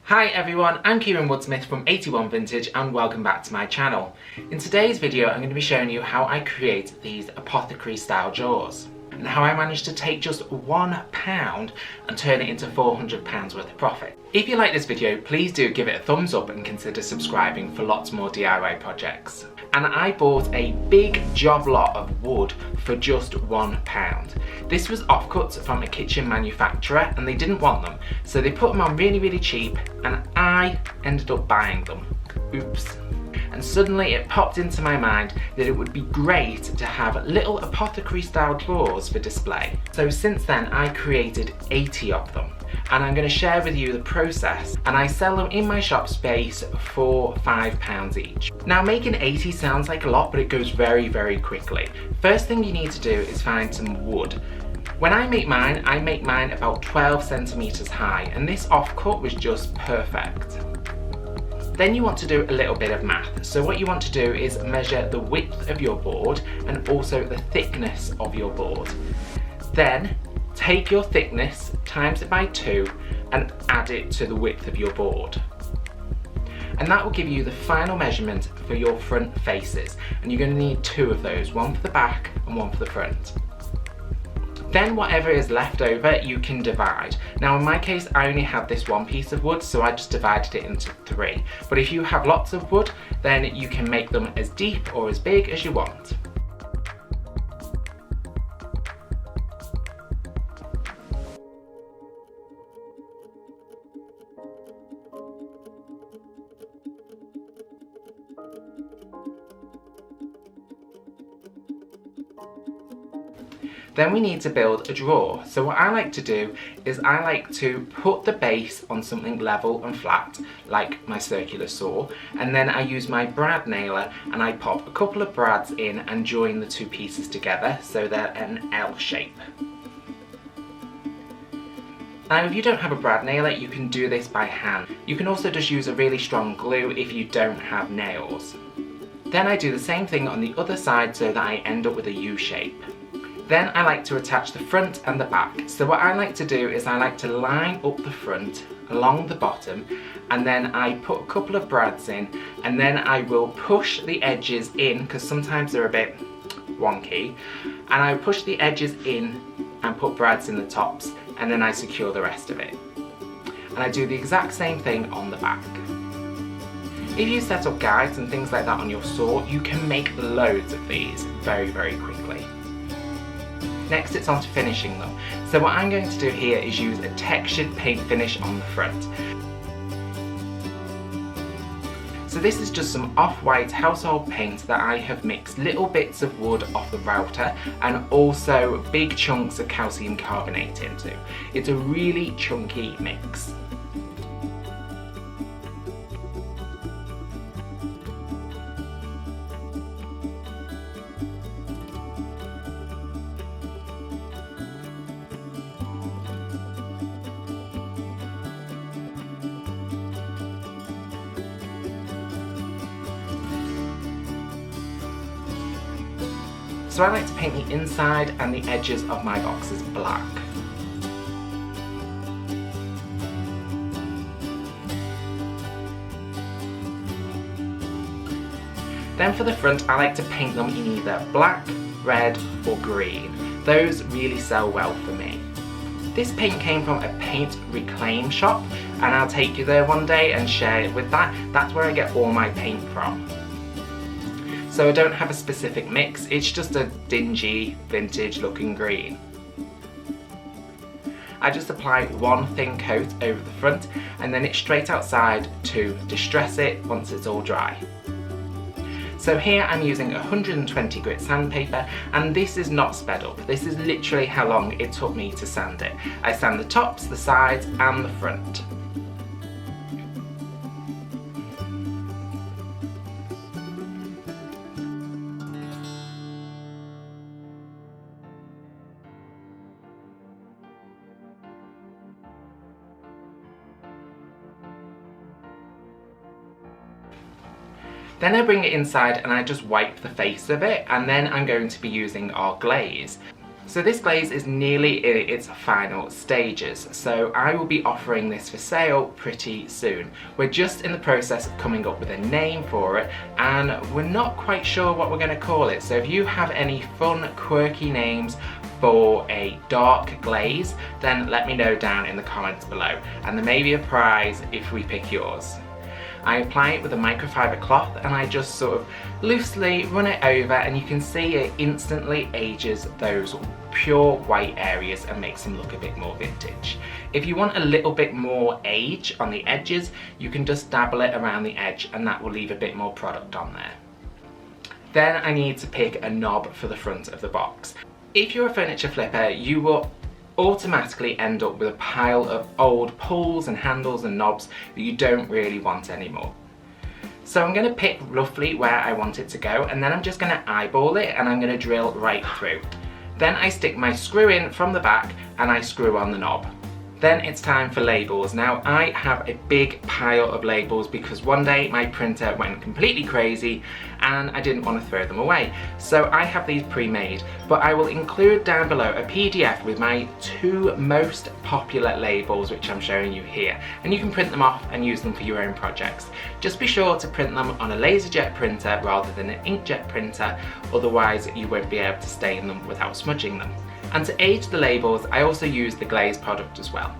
Hi everyone, I'm Kieran Woodsmith from 81 Vintage and welcome back to my channel. In today's video I'm going to be showing you how I create these apothecary style drawers and how I managed to take just £1 and turn it into £400 worth of profit. If you like this video, please do give it a thumbs up and consider subscribing for lots more DIY projects. And I bought a big job lot of wood for just £1. This was offcuts from a kitchen manufacturer and they didn't want them, so they put them on really cheap and I ended up buying them. Oops. And suddenly it popped into my mind that it would be great to have little apothecary style drawers for display. So since then I created 80 of them. And I'm going to share with you the process, and I sell them in my shop space for £5 each. Now making 80 sounds like a lot, but it goes very quickly. First thing you need to do is find some wood. When I make mine about 12 centimeters high, and this offcut was just perfect. Then you want to do a little bit of math. So what you want to do is measure the width of your board and also the thickness of your board. Then take your thickness, times it by 2 and add it to the width of your board. And that will give you the final measurement for your front faces. And you're going to need 2 of those, one for the back and one for the front. Then whatever is left over you can divide. Now in my case I only had this one piece of wood, so I just divided it into 3. But if you have lots of wood, then you can make them as deep or as big as you want. Then we need to build a drawer. So what I like to do is I like to put the base on something level and flat, like my circular saw, and then I use my brad nailer and I pop a couple of brads in and join the 2 pieces together so they're an L shape. Now if you don't have a brad nailer, you can do this by hand. You can also just use a really strong glue if you don't have nails. Then I do the same thing on the other side so that I end up with a U shape. Then I like to attach the front and the back. So what I like to do is I like to line up the front along the bottom, and then I put a couple of brads in, and then I will push the edges in because sometimes they're a bit wonky, and I push the edges in and put brads in the tops, and then I secure the rest of it. And I do the exact same thing on the back. If you set up guides and things like that on your saw, you can make loads of these very quickly. Next it's on to finishing them. So what I'm going to do here is use a textured paint finish on the front. So this is just some off-white household paint that I have mixed little bits of wood off the router and also big chunks of calcium carbonate into. It's a really chunky mix. So I like to paint the inside and the edges of my boxes black. Then for the front I like to paint them in either black, red or green. Those really sell well for me. This paint came from a paint reclaim shop and I'll take you there one day and share it with that. That's where I get all my paint from. So I don't have a specific mix, it's just a dingy, vintage looking green. I just apply one thin coat over the front and then it's straight outside to distress it once it's all dry. So here I'm using 120 grit sandpaper, and this is not sped up. This is literally how long it took me to sand it. I sand the tops, the sides and the front. Then I bring it inside and I just wipe the face of it, and then I'm going to be using our glaze. So this glaze is nearly in its final stages, so I will be offering this for sale pretty soon. We're just in the process of coming up with a name for it, and we're not quite sure what we're going to call it. So if you have any fun, quirky names for a dark glaze, then let me know down in the comments below, and there may be a prize if we pick yours. I apply it with a microfiber cloth and I just sort of loosely run it over, and you can see it instantly ages those pure white areas and makes them look a bit more vintage. If you want a little bit more age on the edges, you can just dabble it around the edge and that will leave a bit more product on there. Then I need to pick a knob for the front of the box. If you're a furniture flipper, you will automatically end up with a pile of old pulls and handles and knobs that you don't really want anymore. So I'm going to pick roughly where I want it to go, and then I'm just going to eyeball it and I'm going to drill right through. Then I stick my screw in from the back and I screw on the knob. Then it's time for labels. Now I have a big pile of labels because one day my printer went completely crazy and I didn't want to throw them away. So I have these pre-made, but I will include down below a PDF with my 2 most popular labels which I'm showing you here, and you can print them off and use them for your own projects. Just be sure to print them on a laserjet printer rather than an inkjet printer, otherwise you won't be able to stain them without smudging them. And to age the labels, I also use the glaze product as well.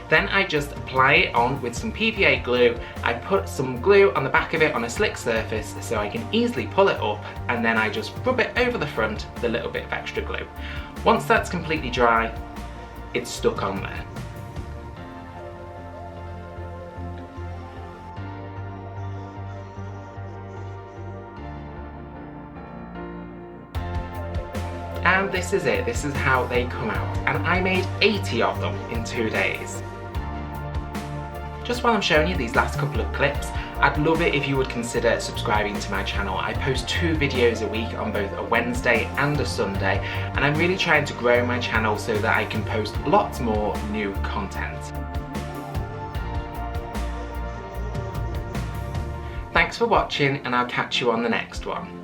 Then I just apply it on with some PVA glue. I put some glue on the back of it on a slick surface so I can easily pull it up, and then I just rub it over the front with a little bit of extra glue. Once that's completely dry, it's stuck on there. And this is it, this is how they come out. And I made 80 of them in 2 days. Just while I'm showing you these last couple of clips, I'd love it if you would consider subscribing to my channel. I post 2 videos a week on both a Wednesday and a Sunday, and I'm really trying to grow my channel so that I can post lots more new content. Thanks for watching, and I'll catch you on the next one.